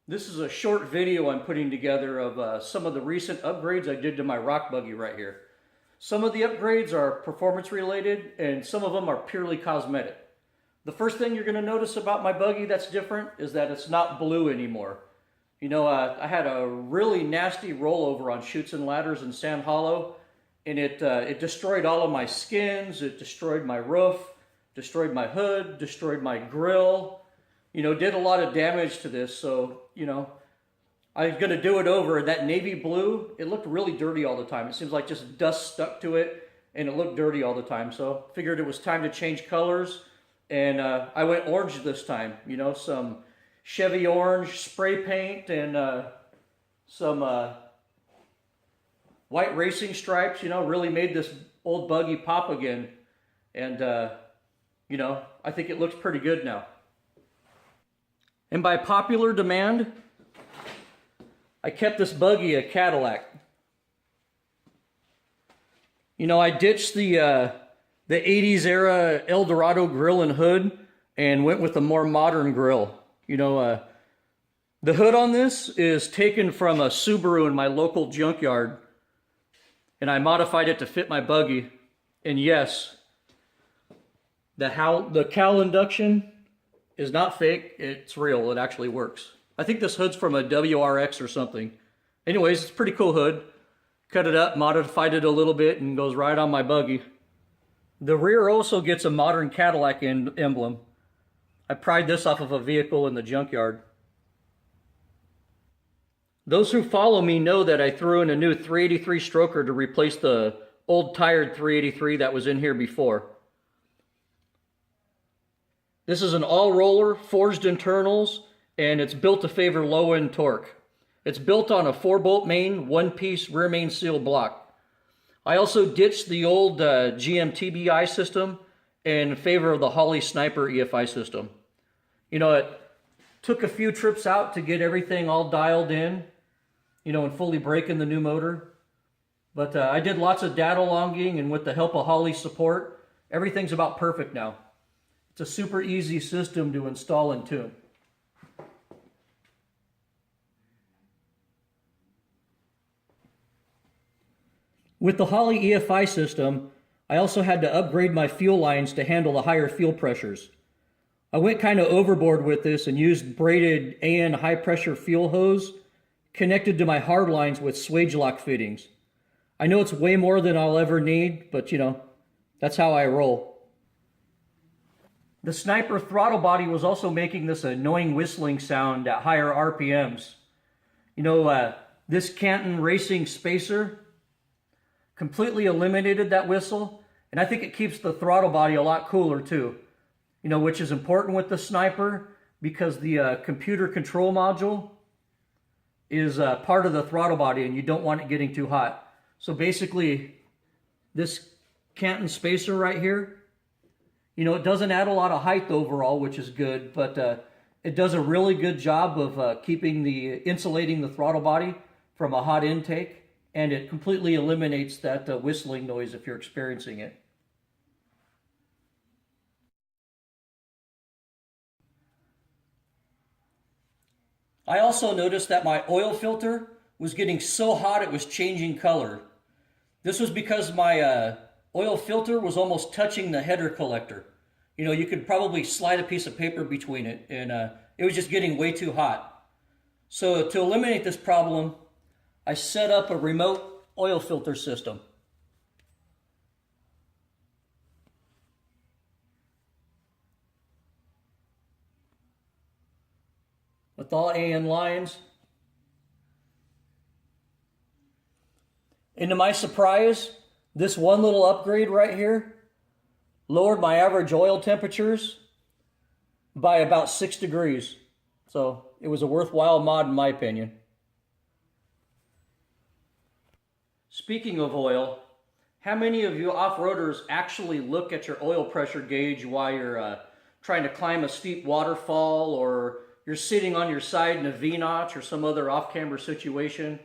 This is a short video I'm putting together of some of the recent upgrades I did to my rock buggy right here. Some of the upgrades are performance related and some of them are purely cosmetic. The first thing you're going to notice about my buggy that's different is that it's not blue anymore. I had a really nasty rollover on chutes and ladders in Sand Hollow, and it destroyed all of my skins, it destroyed my roof, destroyed my hood, destroyed my grill, did a lot of damage to this. So, I was going to do it over. That navy blue, it looked really dirty all the time. It seems like just dust stuck to it, and it looked dirty all the time. So figured it was time to change colors, and I went orange this time. Some Chevy orange spray paint and some white racing stripes, really made this old buggy pop again. And, I think it looks pretty good now. And by popular demand, I kept this buggy a Cadillac. I ditched the 80s era Eldorado grill and hood and went with a more modern grill. The hood on this is taken from a Subaru in my local junkyard, and I modified it to fit my buggy. And yes, the cowl induction is not fake, it's real, it actually works. I think this hood's from a WRX or something. Anyways, it's a pretty cool hood. Cut it up, modified it a little bit, and goes right on my buggy. The rear also gets a modern Cadillac emblem. I pried this off of a vehicle in the junkyard. Those who follow me know that I threw in a new 383 stroker to replace the old tired 383 that was in here before. This is an all-roller, forged internals, and it's built to favor low-end torque. It's built on a 4-bolt main, one-piece rear main seal block. I also ditched the old GM TBI system in favor of the Holley Sniper EFI system. It took a few trips out to get everything all dialed in, and fully breaking the new motor. But I did lots of data logging, and with the help of Holley support, everything's about perfect now. It's a super easy system to install and tune. With the Holley EFI system, I also had to upgrade my fuel lines to handle the higher fuel pressures. I went kind of overboard with this and used braided AN high pressure fuel hose connected to my hard lines with swage lock fittings. I know it's way more than I'll ever need, but that's how I roll. The Sniper throttle body was also making this annoying whistling sound at higher RPMs. This Canton Racing spacer completely eliminated that whistle, and I think it keeps the throttle body a lot cooler too. Which is important with the Sniper because the computer control module is part of the throttle body and you don't want it getting too hot. So basically, this Canton spacer right here, it doesn't add a lot of height overall, which is good, but it does a really good job of insulating the throttle body from a hot intake, and it completely eliminates that whistling noise if you're experiencing it. I also noticed that my oil filter was getting so hot it was changing color. This was because my oil filter was almost touching the header collector. You could probably slide a piece of paper between it, and it was just getting way too hot. So to eliminate this problem, I set up a remote oil filter system. With all AN lines. And to my surprise, this one little upgrade right here lowered my average oil temperatures by about 6 degrees. So it was a worthwhile mod in my opinion. Speaking of oil, how many of you off-roaders actually look at your oil pressure gauge while you're trying to climb a steep waterfall, or you're sitting on your side in a V-notch or some other off-camber situation?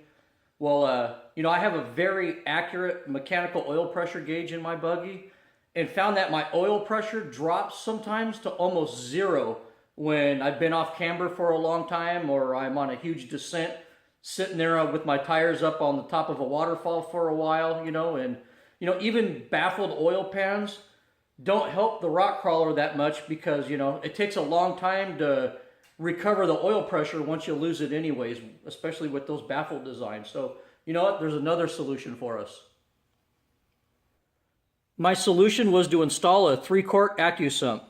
Well, I have a very accurate mechanical oil pressure gauge in my buggy, and found that my oil pressure drops sometimes to almost zero when I've been off camber for a long time, or I'm on a huge descent, sitting there with my tires up on the top of a waterfall for a while, you know, and, you know, even baffled oil pans don't help the rock crawler that much because, you know, it takes a long time to recover the oil pressure once you lose it anyways, especially with those baffled designs. So, you know what, there's another solution for us. My solution was to install a 3-quart AccuSump.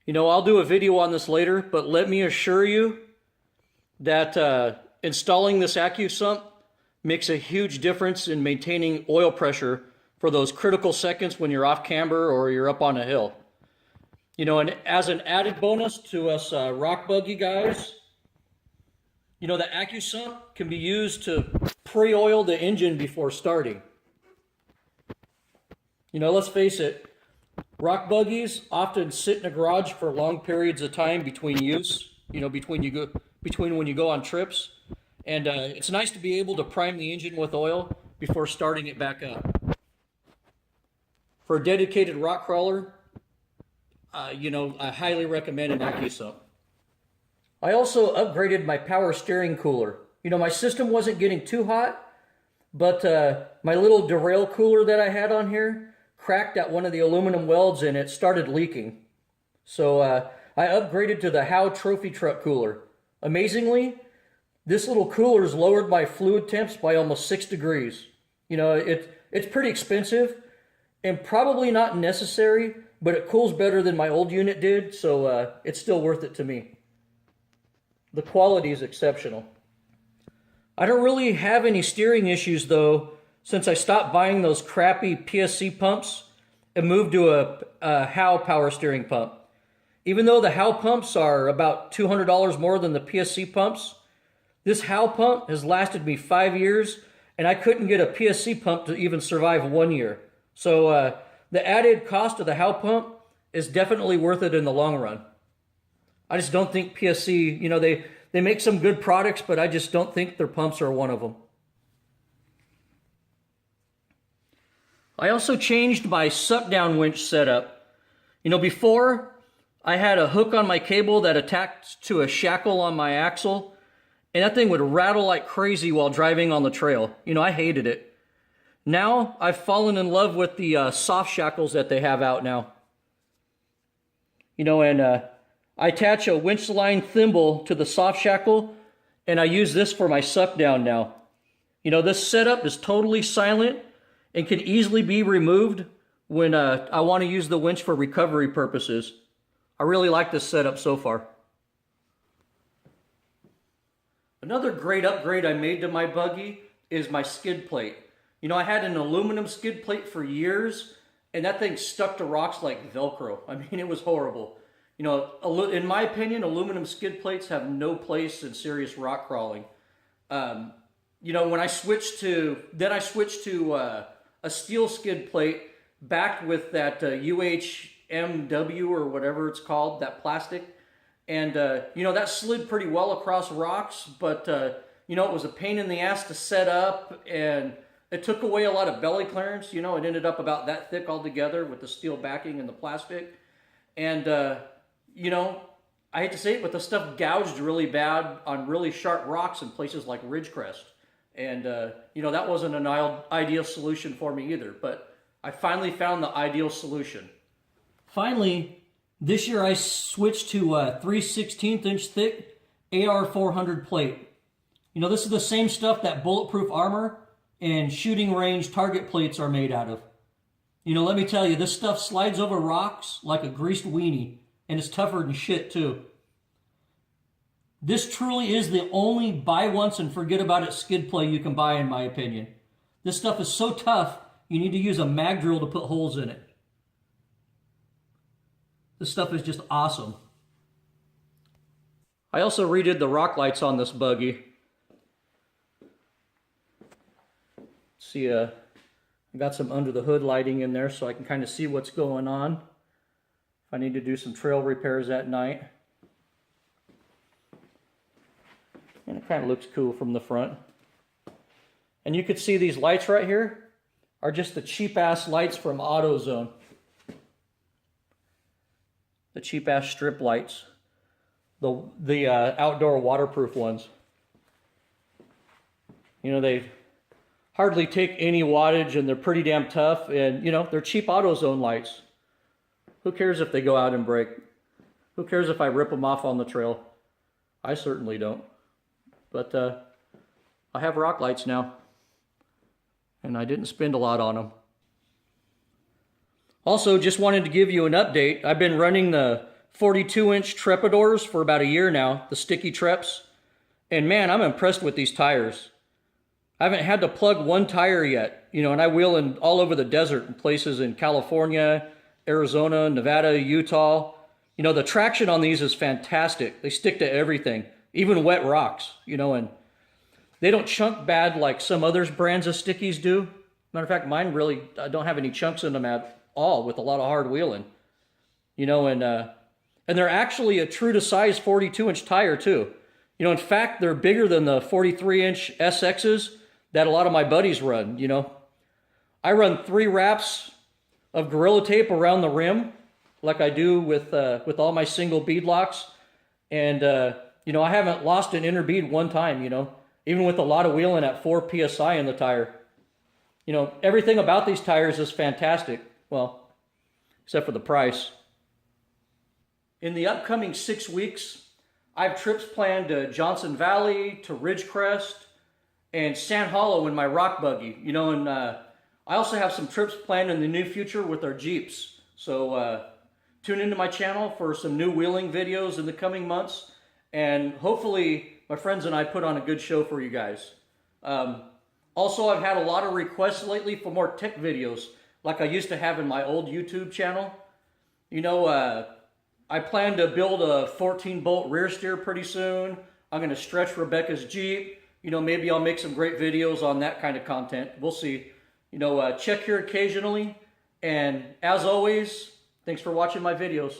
You know, I'll do a video on this later, but let me assure you that installing this AccuSump makes a huge difference in maintaining oil pressure for those critical seconds when you're off camber or you're up on a hill. You know, and as an added bonus to us rock buggy guys, you know, the AccuSump can be used to pre-oil the engine before starting. You know, let's face it, rock buggies often sit in a garage for long periods of time between use, you know, between when you go on trips. And it's nice to be able to prime the engine with oil before starting it back up. For a dedicated rock crawler, you know, I highly recommend an AccuSump. I also upgraded my power steering cooler. You know, my system wasn't getting too hot, but my little derail cooler that I had on here cracked at one of the aluminum welds and it started leaking. So I upgraded to the Howl Trophy truck cooler. Amazingly, this little cooler's lowered my fluid temps by almost 6 degrees. You know, it's pretty expensive and probably not necessary, but it cools better than my old unit did, so it's still worth it to me. The quality is exceptional. I don't really have any steering issues though, since I stopped buying those crappy PSC pumps and moved to a Howl power steering pump. Even though the Howl pumps are about $200 more than the PSC pumps, this Howl pump has lasted me 5 years, and I couldn't get a PSC pump to even survive 1 year. So the added cost of the Howl pump is definitely worth it in the long run. I just don't think PSC, you know, they make some good products, but I just don't think their pumps are one of them. I also changed my suck-down winch setup. You know, before I had a hook on my cable that attached to a shackle on my axle, and that thing would rattle like crazy while driving on the trail. You know, I hated it. Now I've fallen in love with the soft shackles that they have out now. You know, and I attach a winch line thimble to the soft shackle, and I use this for my suck down now. You know, this setup is totally silent and can easily be removed when I want to use the winch for recovery purposes. I really like this setup so far. Another great upgrade I made to my buggy is my skid plate. You know, I had an aluminum skid plate for years, and that thing stuck to rocks like Velcro. I mean, it was horrible. You know, in my opinion, aluminum skid plates have no place in serious rock crawling. You know, when I switched to a steel skid plate backed with that UHMW or whatever it's called, that plastic. And, you know, that slid pretty well across rocks, but, you know, it was a pain in the ass to set up, and it took away a lot of belly clearance. You know, it ended up about that thick altogether with the steel backing and the plastic. And, you know, I hate to say it, but the stuff gouged really bad on really sharp rocks in places like Ridgecrest. And, you know, that wasn't an ideal solution for me either, but I finally found the ideal solution. Finally, this year I switched to a 3/16" thick AR400 plate. You know, this is the same stuff that bulletproof armor and shooting range target plates are made out of. You know, let me tell you, this stuff slides over rocks like a greased weenie, and it's tougher than shit too. This truly is the only buy once and forget about it skid plate you can buy, in my opinion. This stuff is so tough, you need to use a mag drill to put holes in it. This stuff is just awesome. I also redid the rock lights on this buggy. See, I got some under the hood lighting in there so I can kind of see what's going on. If I need to do some trail repairs at night. And it kind of looks cool from the front. And you could see these lights right here are just the cheap ass lights from AutoZone. The cheap ass strip lights. the outdoor waterproof ones. You know, they hardly take any wattage and they're pretty damn tough, and you know, they're cheap AutoZone lights. Who cares if they go out and break? Who cares if I rip them off on the trail? I certainly don't. But I have rock lights now, and I didn't spend a lot on them. Also, just wanted to give you an update. I've been running the 42-inch Trepadors for about a year now, the sticky Treps, and man, I'm impressed with these tires. I haven't had to plug one tire yet, you know, and I wheel in all over the desert in places in California, Arizona, Nevada, Utah. You know, the traction on these is fantastic. They stick to everything, even wet rocks, you know, and they don't chunk bad like some others brands of stickies do. Matter of fact, mine really don't have any chunks in them at all with a lot of hard wheeling, you know, and they're actually a true to size 42-inch tire too. You know, in fact, they're bigger than the 43-inch SXs that a lot of my buddies run, you know. I run 3 wraps of Gorilla Tape around the rim like I do with all my single bead locks. And, you know, I haven't lost an inner bead one time, you know, even with a lot of wheeling at 4 PSI in the tire. You know, everything about these tires is fantastic. Well, except for the price. In the upcoming 6 weeks, I have trips planned to Johnson Valley, to Ridgecrest, and Sand Hollow in my rock buggy. You know, and I also have some trips planned in the near future with our Jeeps. So tune into my channel for some new wheeling videos in the coming months. And hopefully my friends and I put on a good show for you guys. Also, I've had a lot of requests lately for more tech videos like I used to have in my old YouTube channel. You know, I plan to build a 14-bolt rear steer pretty soon. I'm going to stretch Rebecca's Jeep. You know, maybe I'll make some great videos on that kind of content. We'll see. You know, check here occasionally. And as always, thanks for watching my videos.